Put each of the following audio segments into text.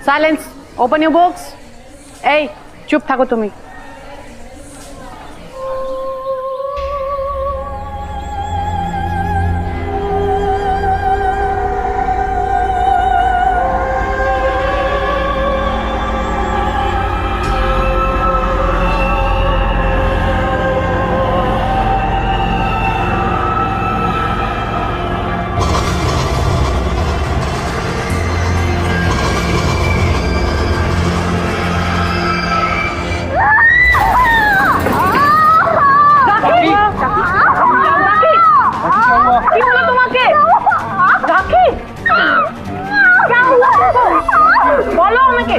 Silence, open your books. এই চুপ থাকো তুমি। বলো আমাকে।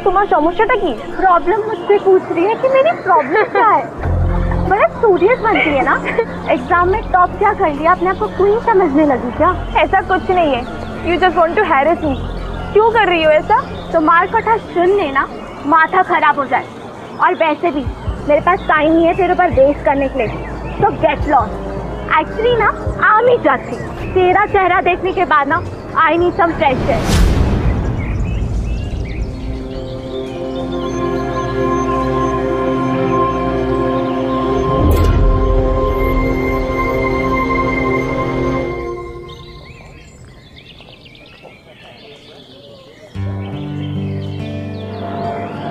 तुम्हारा समस्या की प्रॉब्लम मुझसे पूछ रही है कि मेरी प्रॉब्लम क्या है। बड़ा सीरियस बनती है ना। एग्जाम में टॉप क्या कर लिया, अपने आप को क्वीन समझने लगी क्या? ऐसा कुछ नहीं है। You just want to harass me. क्यों कर रही हो ऐसा? तो मार कटा सुन लेना, माथा खराब हो जाए। और वैसे भी मेरे पास टाइम नहीं है तेरे ऊपर बेस करने के लिए, तो गेट लॉस्ट। एक्चुअली ना आ नहीं जाती, तेरा चेहरा देखने के बाद ना I need some fresh air.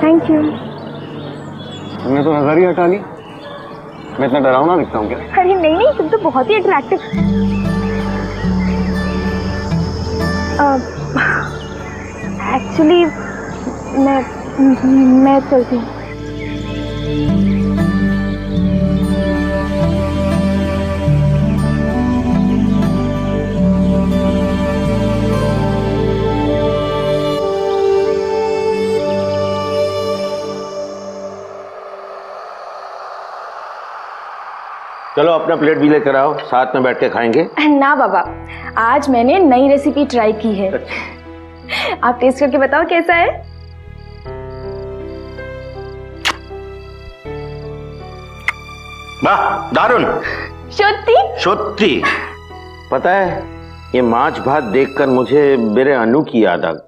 Thank you. तुमने तो नजर ही हटा ली। मैं इतना डरावना दिखता हूँ क्या? अरे नहीं नहीं, तुम तो बहुत ही अट्रैक्टिव। एक्चुअली मैं चलती हूँ। चलो अपना प्लेट भी लेकर आओ, साथ में बैठ के खाएंगे। ना बाबा, आज मैंने नई रेसिपी ट्राई की है। आप टेस्ट करके बताओ कैसा है। वाह, दारुण। सच्ची? सच्ची। पता है, ये माछ भात देखकर मुझे मेरे अनु की याद आ गई।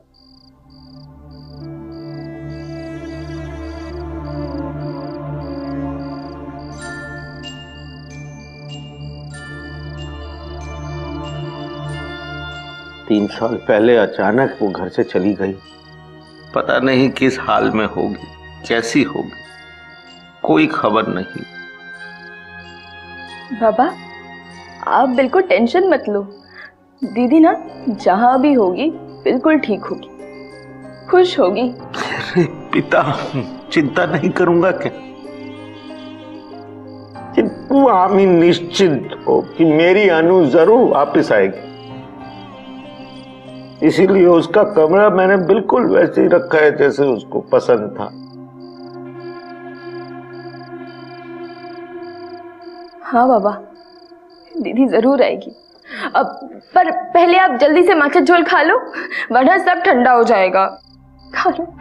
तीन साल पहले अचानक वो घर से चली गई। पता नहीं किस हाल में होगी, कैसी होगी, कोई खबर नहीं। बाबा, आप बिल्कुल टेंशन मत लो। दीदी ना जहां भी होगी बिल्कुल ठीक होगी, खुश होगी। अरे पिता, चिंता नहीं करूंगा क्या? तू आमी निश्चिंत हो कि मेरी अनु जरूर वापस आएगी। इसीलिए उसका कमरा मैंने बिल्कुल वैसे ही रखा है जैसे उसको पसंद था। हाँ बाबा, दीदी जरूर आएगी। अब पर पहले आप जल्दी से माछा झोल खा लो, वरना सब ठंडा हो जाएगा। खा लो।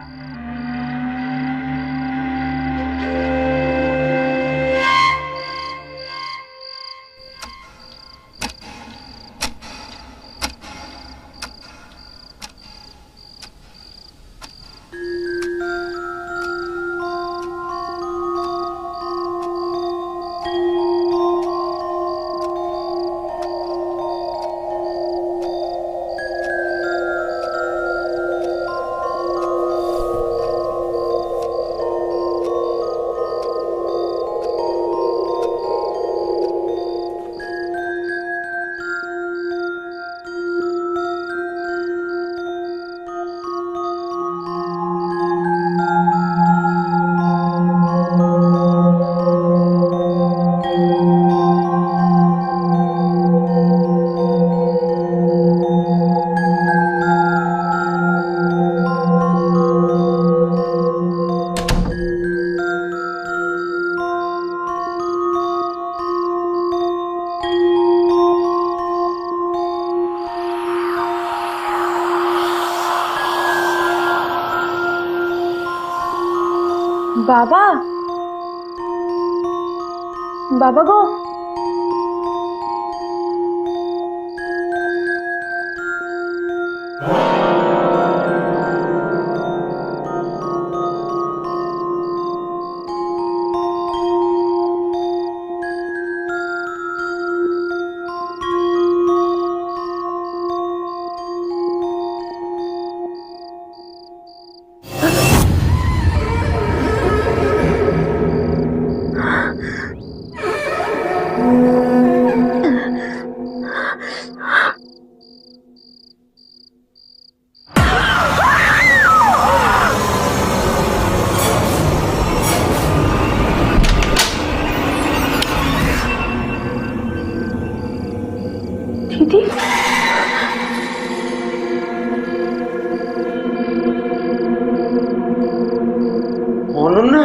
बाबा, बाबा गो। दीदी, অনন্যা,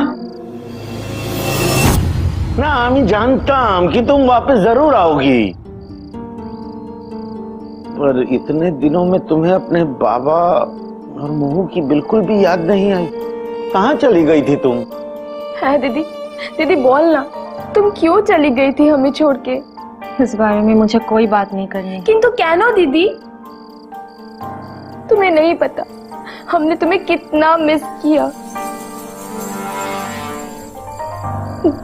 না আমি जानताम कि तुम वापस जरूर आओगी, पर इतने दिनों में तुम्हें अपने बाबा और महू की बिल्कुल भी याद नहीं आई। कहाँ चली गई थी तुम? है दीदी, दीदी बोल ना, तुम क्यों चली गई थी हमें छोड़ के? इस बारे में मुझे कोई बात नहीं करनी। किंतु कैनो दीदी? तुम्हें नहीं पता हमने तुम्हें कितना मिस किया।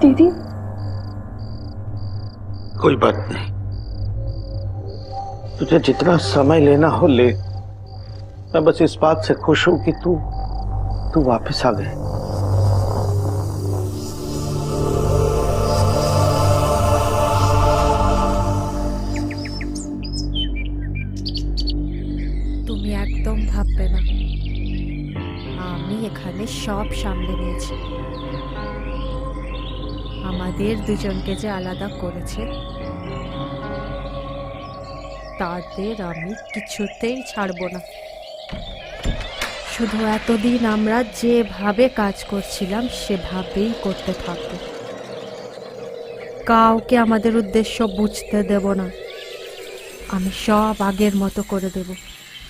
दीदी कोई बात नहीं, तुझे जितना समय लेना हो ले। मैं बस इस बात से खुश हूं कि तू वापस आ गए। তুমি একদম ভাববে না, আমি এখানে সব সামলে নিয়েছি। আমাদের দুজনকে যে আলাদা করেছে তাদের আমি কিছুতেই ছাড়বো না। শুধু এতদিন আমরা যেভাবে কাজ করছিলাম সেভাবেই করতে থাকবো। কাউকে আমাদের উদ্দেশ্য বুঝতে দেব না। আমি সব আগের মতো করে দেব,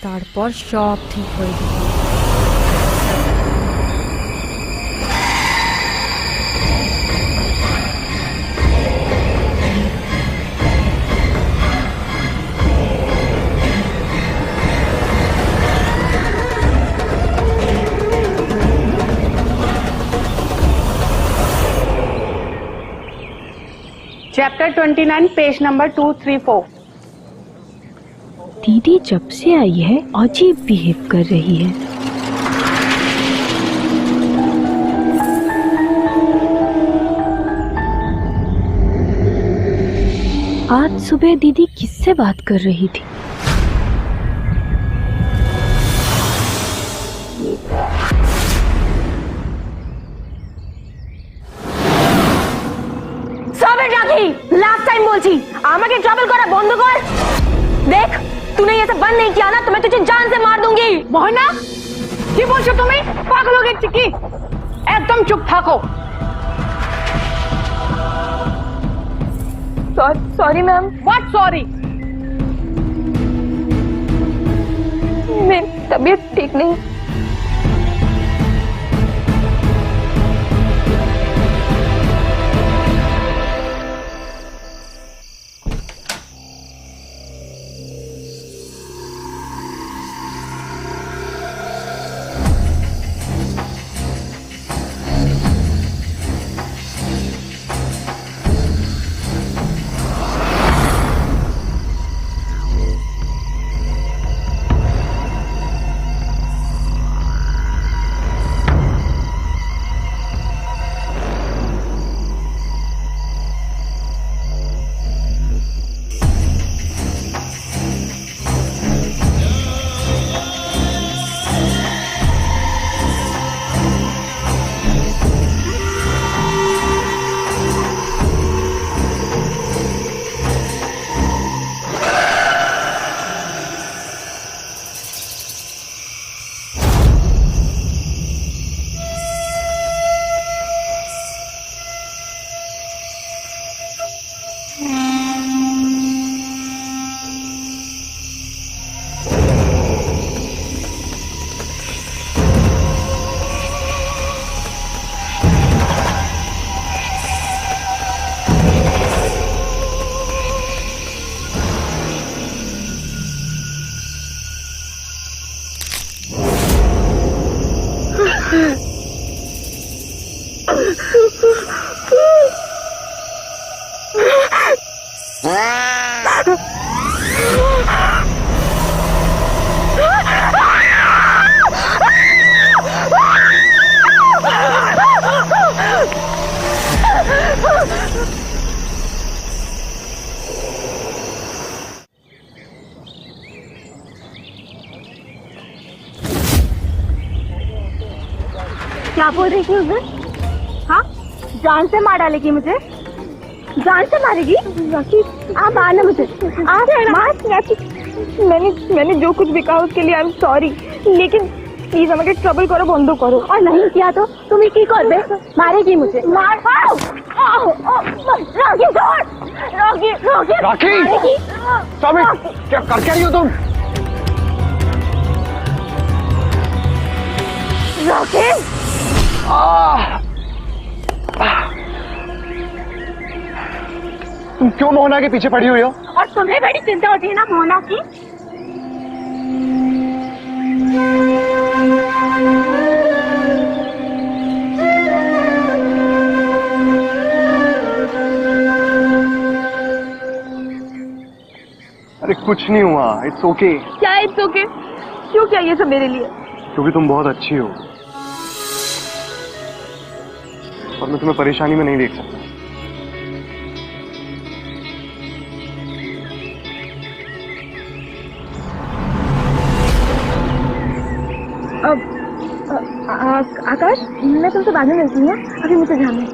তারপর সব ঠিক হয়ে যাবে। Chapter 29 page number 234। दीदी जब से आई है अजीब बिहेव कर रही है। आज सुबह दीदी किससे बात कर रही थी? लास्ट टाइम बोलছি আমাকে ट्रबल করা বন্ধ কর। देख, तूने ये सब बंद नहीं किया ना तो मैं तुझे जान से मार दूंगी। मोहना, কি বলছো তুমি? পাগল হয়ে গেছি কি? একদম চুপ থাকো। Sorry ma'am. What sorry? मेरी तबीयत ठीक नहीं। क्या बोल रही थी उसे? हाँ, जान से मार डालेगी मुझे? जान से मारेगी? राखी, आप आना मुझे, आप मार। राखी, मैंने जो कुछ भी कहा उसके लिए आई एम सॉरी, लेकिन प्लीज हमें ट्रबल करो, बंद करो। और नहीं किया तो तुम ही की कर दे, मारेगी मुझे। मार पाओ। राखी छोड़, राखी राखी राखी! Stop it! क्या कर क्या रही हो तुम? राखी, तुम क्यों मोहना के पीछे पड़ी हुई हो? और तुम्हें बड़ी चिंता होती है ना मोहना की? अरे कुछ नहीं हुआ, इट्स ओके। क्या इट्स ओके? क्यों क्या ये सब मेरे लिए? क्योंकि तुम बहुत अच्छी हो और मैं तुम्हें परेशानी में नहीं देख सकता। आकाश, मैं तुमसे बाद में मिलती हूँ, अभी मुझे जाना है।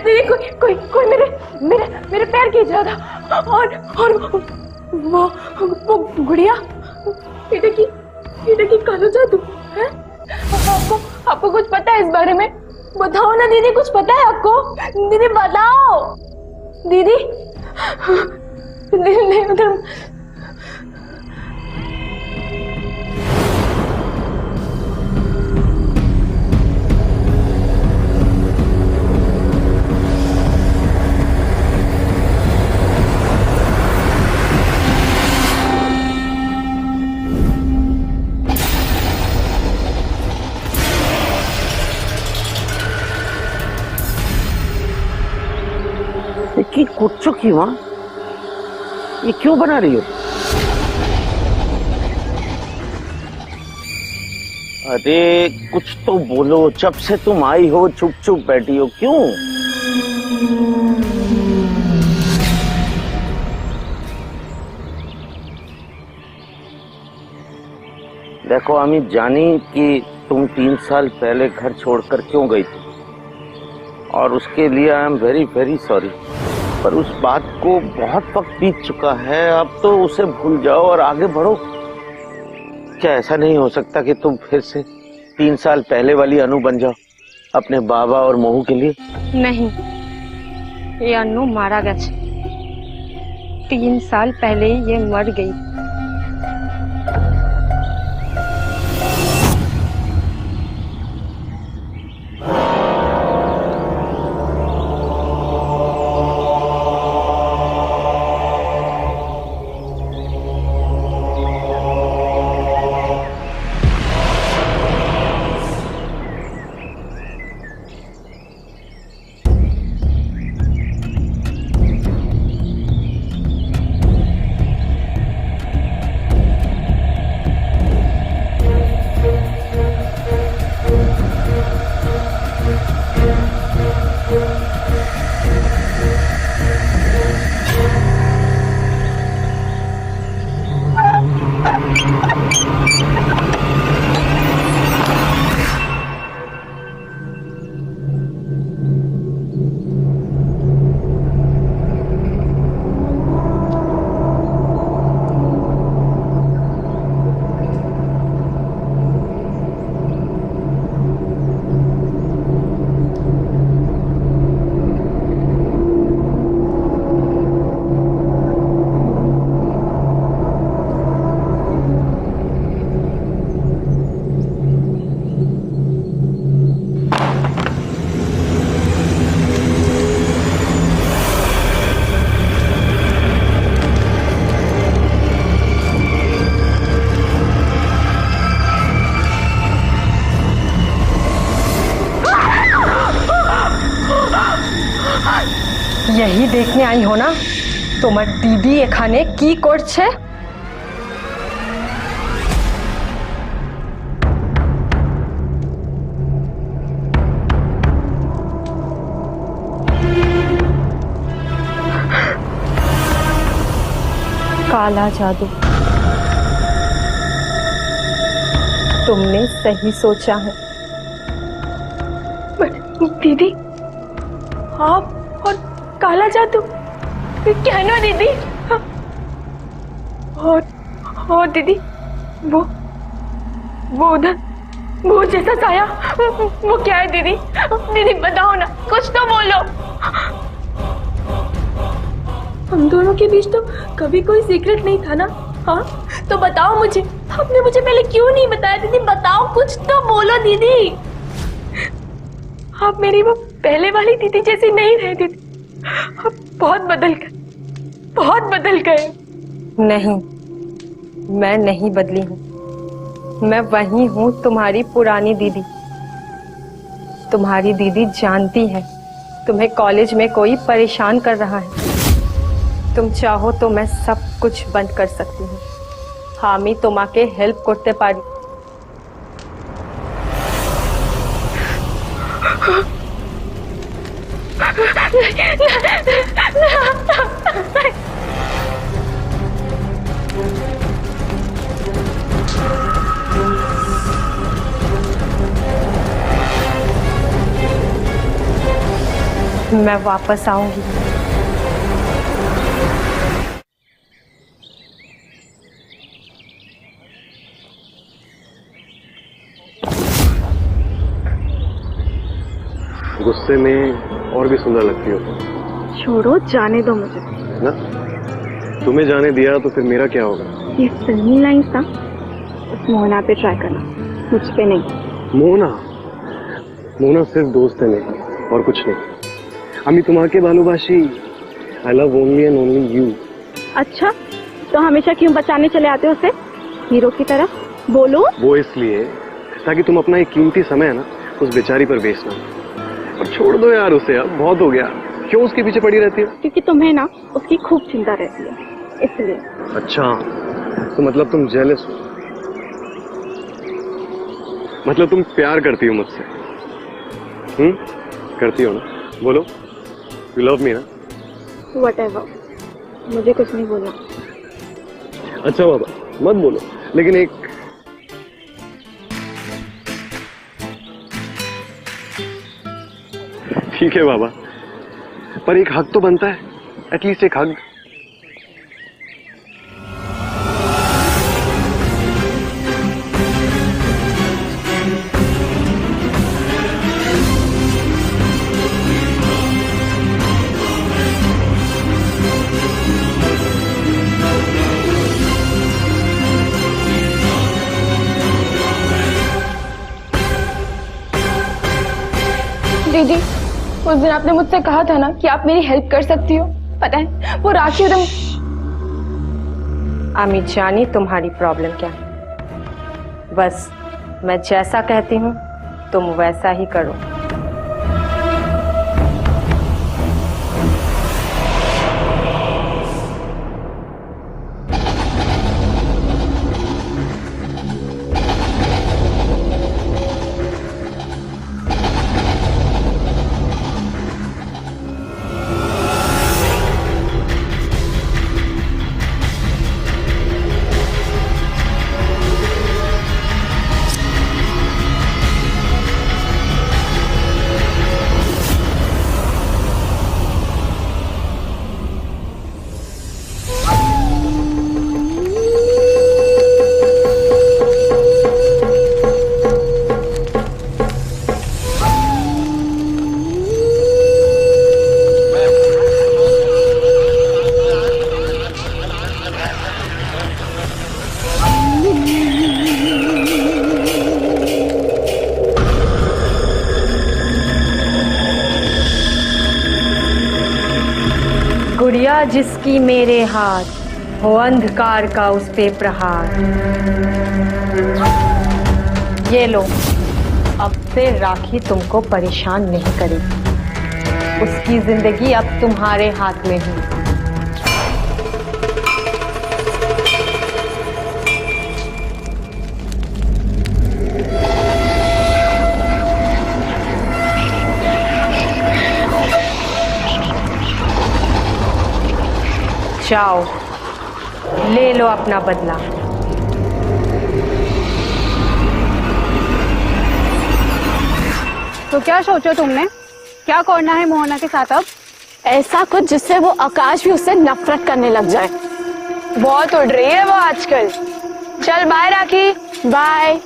दीदी कोई मेरे पैर खींच रहा था और वो गुड़िया बेटे की कालो जादू है। आपको कुछ पता है इस बारे में? बताओ ना दीदी, कुछ पता है आपको? दीदी बताओ दीदी। नहीं मतलब उठ चुकी माँ, ये क्यों बना रही हो? अरे कुछ तो बोलो, जब से तुम आई हो चुप चुप बैठी हो क्यों? देखो अमित जानी कि तुम 3 साल पहले घर छोड़कर क्यों गई थी, और उसके लिए I am very very sorry. पर उस बात को बहुत वक्त बीत चुका है, अब तो उसे भूल जाओ और आगे बढ़ो। क्या ऐसा नहीं हो सकता कि तुम फिर से 3 साल पहले वाली अनु बन जाओ अपने बाबा और मोहू के लिए? नहीं, ये अनु मारा गया। 3 साल पहले ही ये मर गई। यही देखने आई हो ना তোমার দিদি এখানে কি করছে? काला जादू। तुमने सही सोचा है। दीदी आप और काला जादू क्या ना दीदी? और दीदी वो उधर वो जैसा साया वो क्या है दीदी? दीदी बताओ ना, कुछ तो बोलो। हम दोनों के बीच तो कभी कोई सीक्रेट नहीं था ना? हाँ तो बताओ मुझे, आपने मुझे पहले क्यों नहीं बताया? दीदी बताओ, कुछ तो बोलो दीदी। आप मेरी वो पहले वाली दीदी जैसी नहीं रहे दीदी, आप बहुत बदल गए। नहीं, मैं नहीं बदली हूँ। मैं वही हूँ, तुम्हारी पुरानी दीदी। तुम्हारी दीदी जानती है तुम्हें कॉलेज में कोई परेशान कर रहा है। तुम चाहो तो मैं सब कुछ बंद कर सकती हूँ। हामी तुम्हाके हेल्प करते पारी। मैं वापस आऊंगी। गुस्से में और भी सुंदर लगती हो। छोड़ो, जाने दो मुझे ना। तुम्हें जाने दिया तो फिर मेरा क्या होगा? ये फिल्मी लाइन्स ना उस मोहना पे ट्राई करना, मुझ पे नहीं। मोहना सिर्फ दोस्त है मेरी, और कुछ नहीं। আমি তোমাকে ভালোবাসি। I love only and only you। अच्छा, तो हमेशा क्यों बचाने चले आते हो उसे हीरो की तरह? बोलो। वो इसलिए ताकि तुम अपना एक कीमती समय है ना उस बेचारी पर वेस्ट ना। और छोड़ दो यार उसे, अब बहुत हो गया। क्यों उसके पीछे पड़ी रहती है? क्योंकि तुम्हें ना उसकी खूब चिंता रहती है, इसलिए। अच्छा, तो मतलब तुम जेलस हो, मतलब तुम प्यार करती हो मुझसे? करती हो ना? बोलो, यू लव मी ना? Whatever, मुझे कुछ नहीं बोलना। अच्छा बाबा, मत बोलो, लेकिन एक ठीक है बाबा, पर एक हक तो बनता है, एटलीस्ट एक हक। दीदी, उस दिन आपने मुझसे कहा था ना कि आप मेरी हेल्प कर सकती हो। पता है वो राखी एकदम। आमी जानी तुम्हारी प्रॉब्लम क्या है, बस मैं जैसा कहती हूँ तुम वैसा ही करो। गुड़िया जिसकी मेरे हाथ, हो अंधकार का उस पे प्रहार। ये लो, अब से राखी तुमको परेशान नहीं करेगी, उसकी जिंदगी अब तुम्हारे हाथ में है। जाओ, ले लो अपना बदला। तो क्या सोचो तुमने, क्या करना है मोहना के साथ अब? ऐसा कुछ जिससे वो आकाश भी उससे नफरत करने लग जाए। बहुत उड़ रही है वो आजकल। चल बाय राखी। बाय।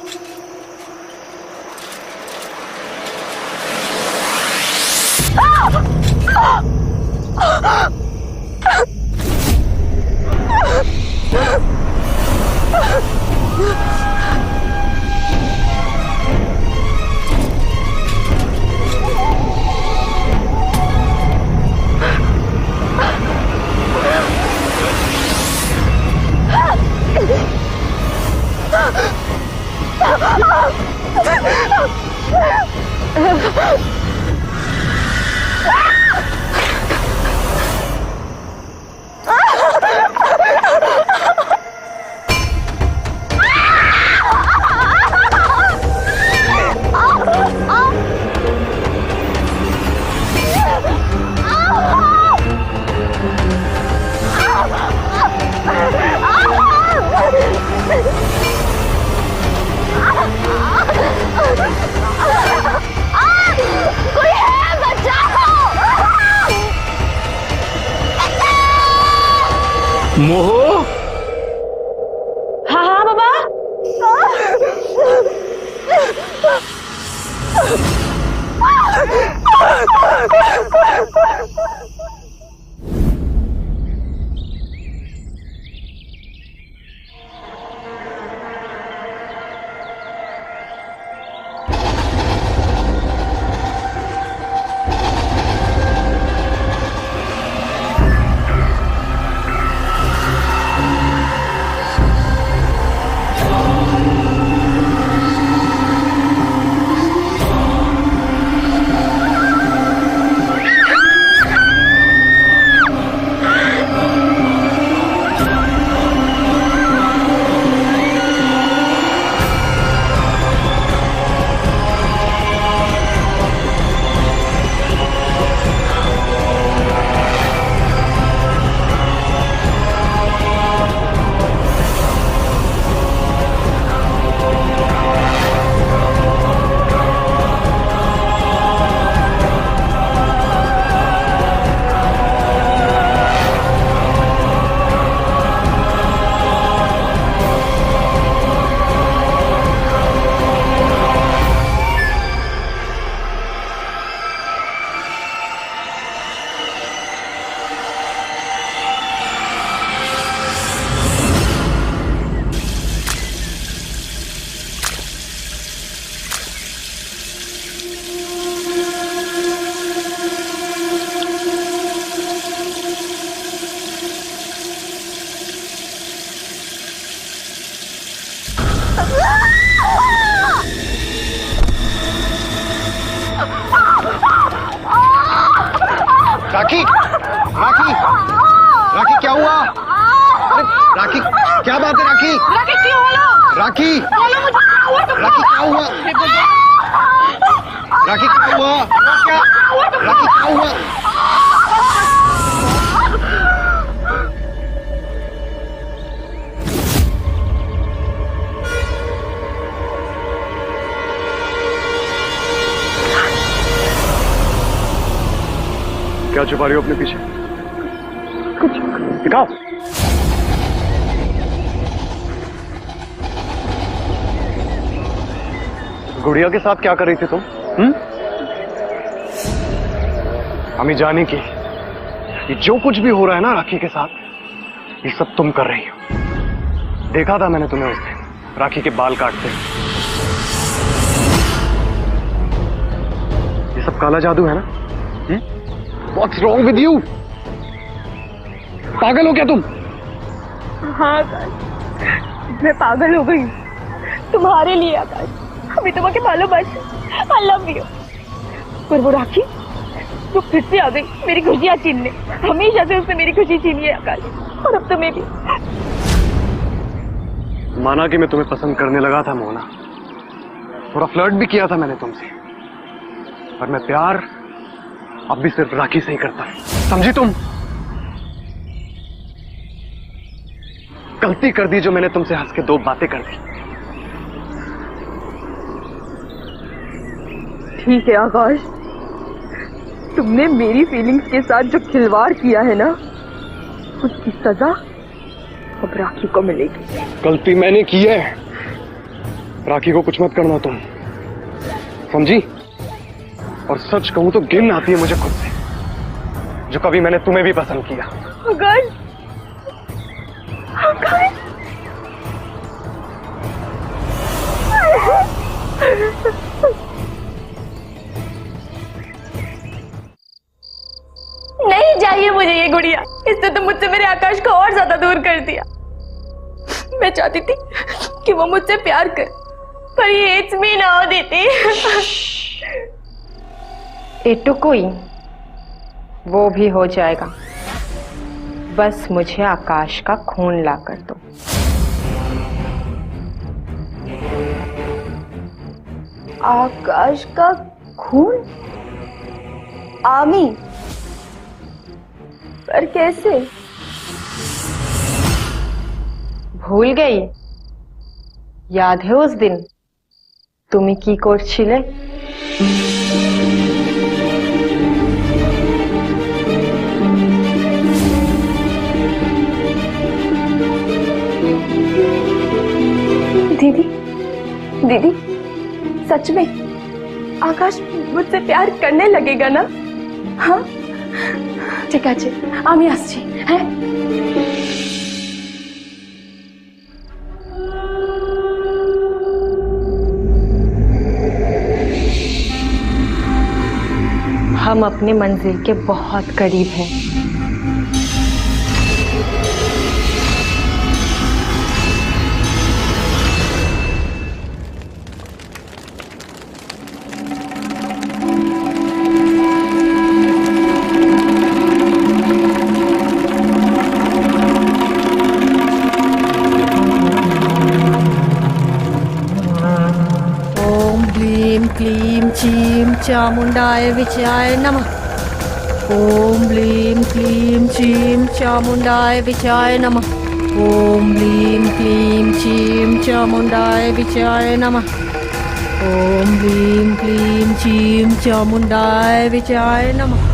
मोहो, हाँ हाँ बाबा। राखी राखी राखी क्या हुआ? अरे राखी क्या बात है? राखी राखी क्यों बोलो? राखी राखी क्या हुआ? राखी क्या हुआ? क्या राखी क्या हुआ? क्या छुपा रही हो अपने पीछे? कुछ दिखाओ। गुड़िया के साथ क्या कर रही थी तुम? हमें जाने की ये जो कुछ भी हो रहा है ना राखी के साथ, ये सब तुम कर रही हो। देखा था मैंने तुम्हें उस दिन राखी के बाल काटते। ये सब काला जादू है ना? What's wrong with you? पागल हो क्या तुम? हाँ आकाश, मैं पागल हो गई तुम्हारे लिए आकाश। अभी तुम्हें भालोबाशी, I love you। पर वो राखी जो फिर से आ गई मेरी खुशियाँ छीनने। हमेशा से उसने मेरी खुशी छीनी है आकाश, और अब तुम्हें भी। माना कि मैं तुम्हें पसंद करने लगा था मोना, थोड़ा फ्लर्ट भी किया था मैंने तुमसे, पर मैं प्यार अब भी सिर्फ राखी से ही करता है, समझी तुम? गलती कर दी जो मैंने तुमसे हंस के 2 बातें कर दी। ठीक है आकाश, तुमने मेरी फीलिंग्स के साथ जो खिलवाड़ किया है ना, उसकी सजा अब राखी को मिलेगी। गलती मैंने की है, राखी को कुछ मत करना तुम, समझी? और सच कहूं तो घिन आती है मुझे खुद से, जो कभी मैंने तुम्हें भी पसंद किया। आकाश, आकाश, नहीं चाहिए मुझे ये गुड़िया। इसने तो मुझसे मेरे आकाश को और ज्यादा दूर कर दिया। मैं चाहती थी कि वो मुझसे प्यार करे, पर ये इट्स ना हो देती। एटुकुई वो भी हो जाएगा, बस मुझे आकाश का खून ला कर दो। आकाश का खून? आमी, पर कैसे? भूल गई? याद है उस दिन तुम्हें की করছিলে? दीदी, दीदी, सच में आकाश मुझसे प्यार करने लगेगा ना? हाँ, ठीक আছে, আমি আসছি। হ্যাঁ, हम अपनी मंजिल के बहुत करीब हैं। क्लीं चीं चामुंडाय विचयाय नमः। ओम ब्लीं क्लीं चीं चामुंडाय विचयाय नमः। ओम ब्लीं क्लीं चीं चामुंडाय विचयाय नमः। ओम ब्लीं क्लीं चीं चामुंडाय विचयाय नमः।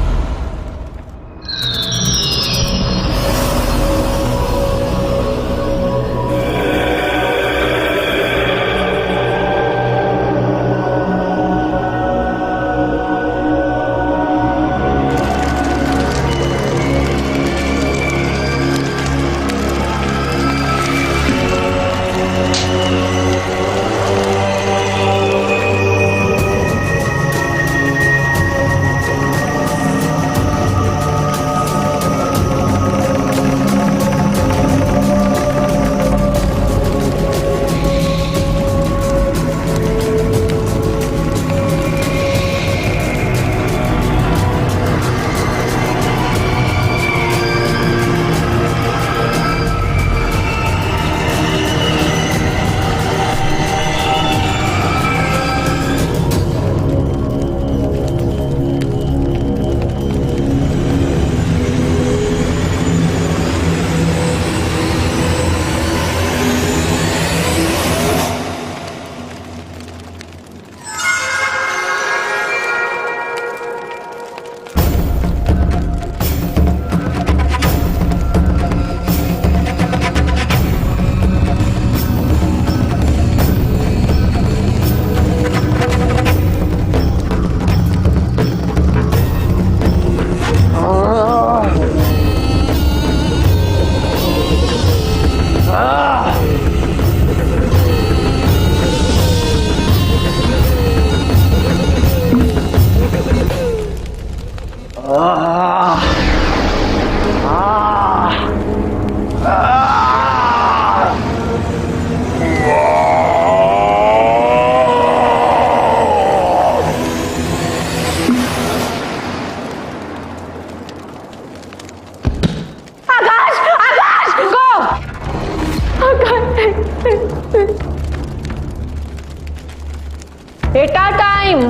बेटा टाइम,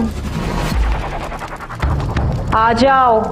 आ जाओ।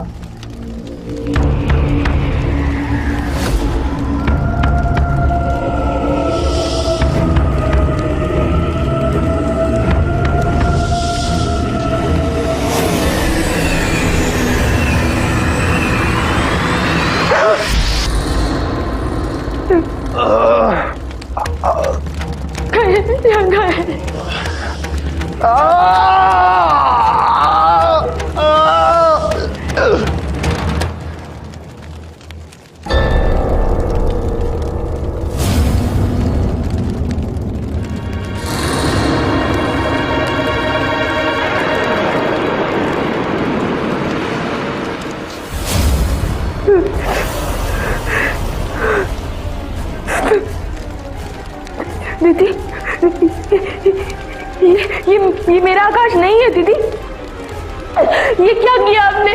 दीदी, ये मेरा आकाश नहीं है दीदी। ये क्या किया आपने?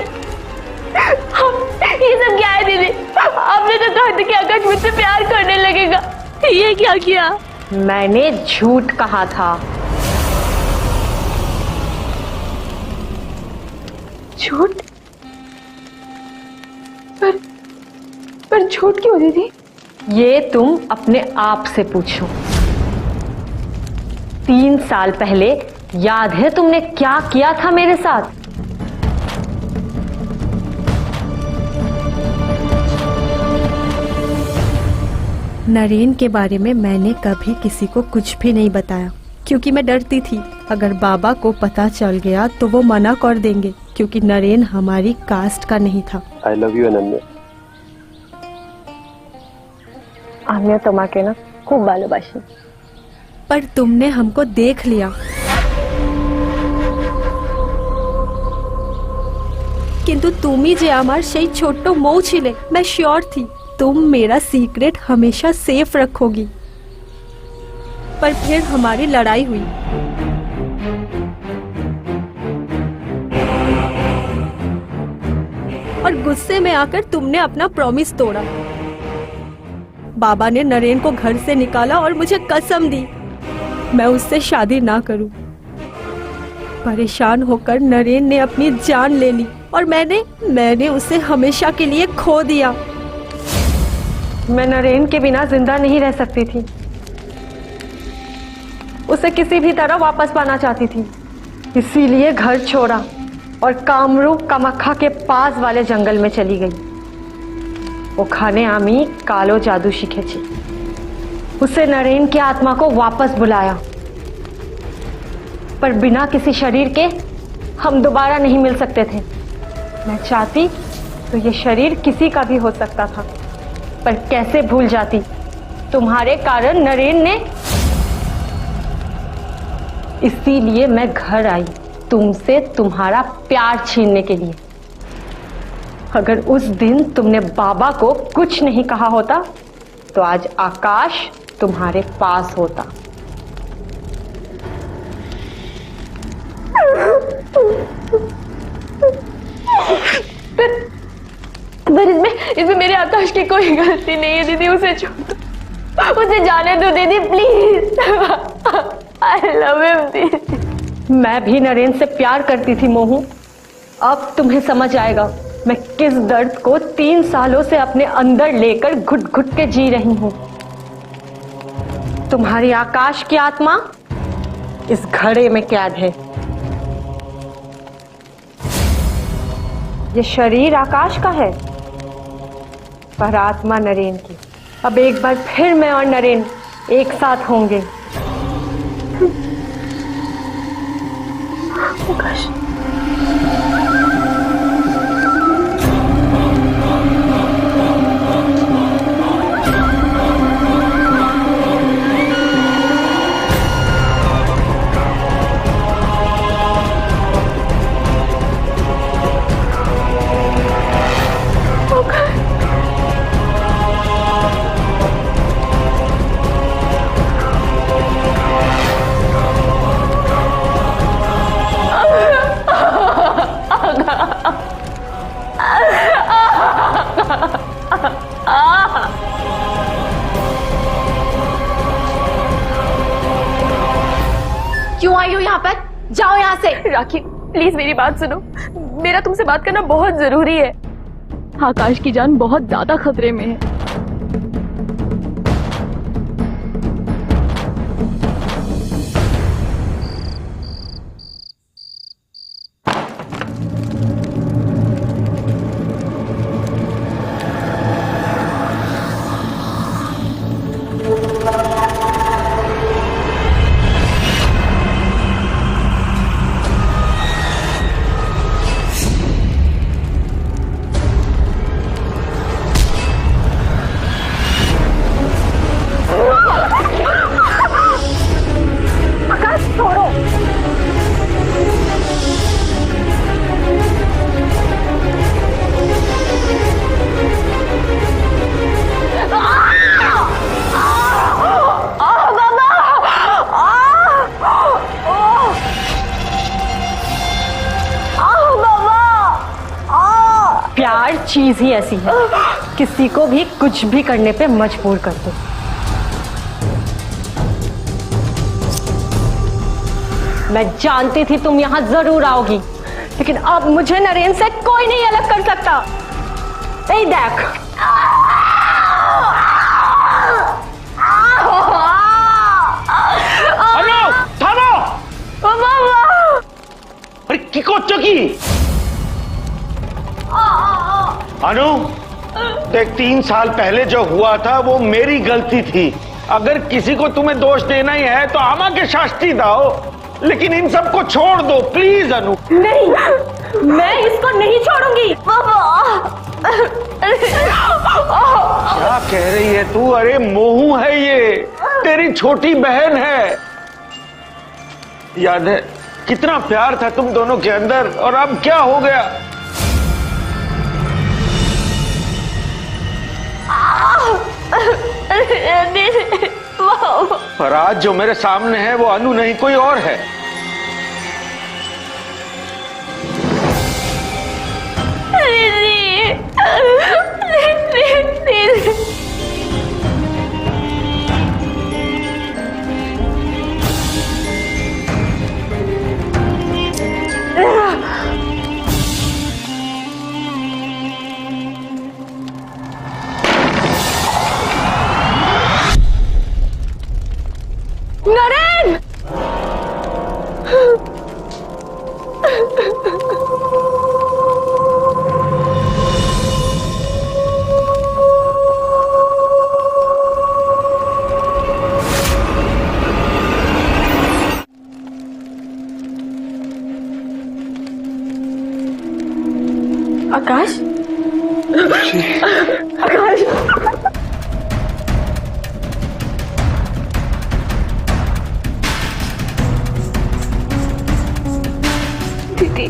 ये सब क्या है दीदी? आपने तो कहा था कि आकाश मुझसे प्यार करने लगेगा। ये क्या किया? मैंने झूठ कहा था। झूठ? पर झूठ क्यों दीदी? ये तुम अपने आप से पूछो। 3 साल पहले याद है तुमने क्या किया था मेरे साथ? नरेन के बारे में मैंने कभी किसी को कुछ भी नहीं बताया क्योंकि मैं डरती थी अगर बाबा को पता चल गया तो वो मना कर देंगे क्योंकि नरेन हमारी कास्ट का नहीं था। I love you Ananya. आमिया तुम्हारे ना खूब भालोबाशी। पर तुमने हमको देख लिया। किंतु तुमी जे आमार सेई छोटो मऊ छिले, मैं श्योर थी तुम मेरा सीक्रेट हमेशा सेफ रखोगी। पर फिर हमारी लड़ाई हुई। और गुस्से में आकर तुमने अपना प्रॉमिस तोड़ा। बाबा ने नरेन को घर से निकाला और मुझे कसम दी मैं उससे शादी ना करूं। परेशान होकर नरेन ने अपनी जान ले ली और मैंने उसे हमेशा के लिए खो दिया। मैं नरेन के बिना जिंदा नहीं रह सकती थी। उसे किसी भी तरह वापस पाना चाहती थी, इसीलिए घर छोड़ा और कामरूप कामाख्या के पास वाले जंगल में चली गई। ओखाने आमी कालो जादू शिखेची। उसे नरेन की आत्मा को वापस बुलाया, पर बिना किसी शरीर के हम दोबारा नहीं मिल सकते थे। मैं चाहती तो ये शरीर किसी का भी हो सकता था, पर कैसे भूल जाती। तुम्हारे कारण नरेन ने, इसीलिए मैं घर आई तुमसे तुम्हारा प्यार छीनने के लिए। अगर उस दिन तुमने बाबा को कुछ नहीं कहा होता तो आज आकाश तुम्हारे पास होता। पर इसमें मेरे आकाश की कोई गलती नहीं है दीदी। उसे छोड़ दो, उसे जाने दो दीदी प्लीज। आई लव हिम दीदी। मैं भी नरेन से प्यार करती थी मोहू। अब तुम्हें समझ आएगा मैं किस दर्द को 3 सालों से अपने अंदर लेकर घुट घुट के जी रही हूं। तुम्हारी आकाश की आत्मा इस घड़े में कैद है। ये शरीर आकाश का है पर आत्मा नरेन की। अब एक बार फिर मैं और नरेन एक साथ होंगे। आकाश, क्यों आई हो यहाँ पर? जाओ यहाँ से। राखी प्लीज मेरी बात सुनो, मेरा तुमसे बात करना बहुत जरूरी है। आकाश की जान बहुत ज्यादा खतरे में है। प्यार चीज ही ऐसी है, किसी को भी कुछ भी करने पे मजबूर कर दो। मैं जानती थी तुम यहाँ जरूर आओगी, लेकिन अब मुझे नरेन से कोई नहीं अलग कर सकता। ए देख, अरे की করছো কি? अनु देख, 3 साल पहले जो हुआ था वो मेरी गलती थी। अगर किसी को तुम्हें दोष देना ही है तो आमा के शास्त्री दाओ, लेकिन इन सबको छोड़ दो प्लीज अनु। नहीं, मैं इसको नहीं छोड़ूंगी। क्या कह रही है तू? अरे मोहू है ये, तेरी छोटी बहन है। याद है कितना प्यार था तुम दोनों के अंदर, और अब क्या हो गया? पर आज जो मेरे सामने है वो अनु नहीं कोई और है। नरेन! आकाश? आकाश? दीदी,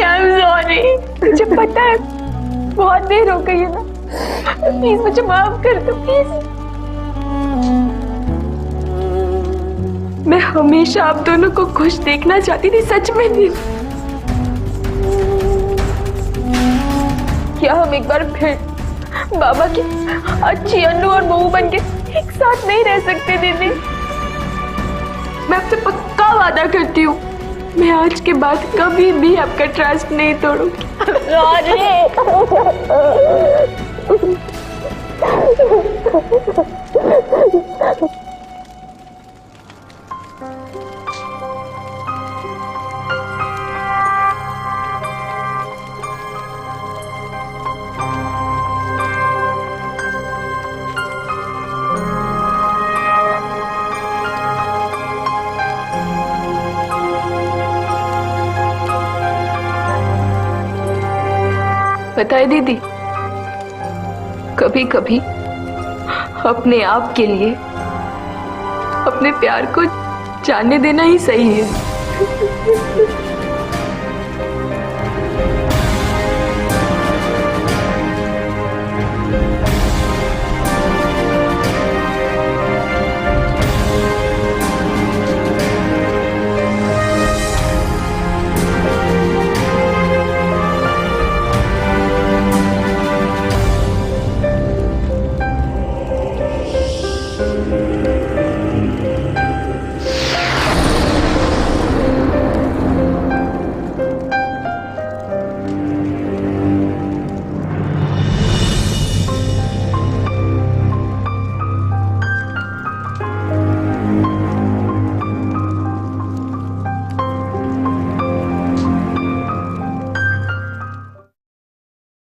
I'm sorry। मुझे पता है बहुत देर हो गई है ना, प्लीज मुझे माफ कर दो प्लीज। मैं हमेशा आप दोनों को खुश देखना चाहती थी, सच में थी। क्या हम एक बार फिर बाबा की अच्छी अनु और बहू बन के एक साथ नहीं रह सकते दीदी? मैं आपसे पक्का वादा करती हूँ, मैं आज के बाद कभी भी आपका ट्रस्ट नहीं तोड़ूंगी। पता है दीदी, कभी कभी अपने आप के लिए अपने प्यार को जानने देना ही सही है।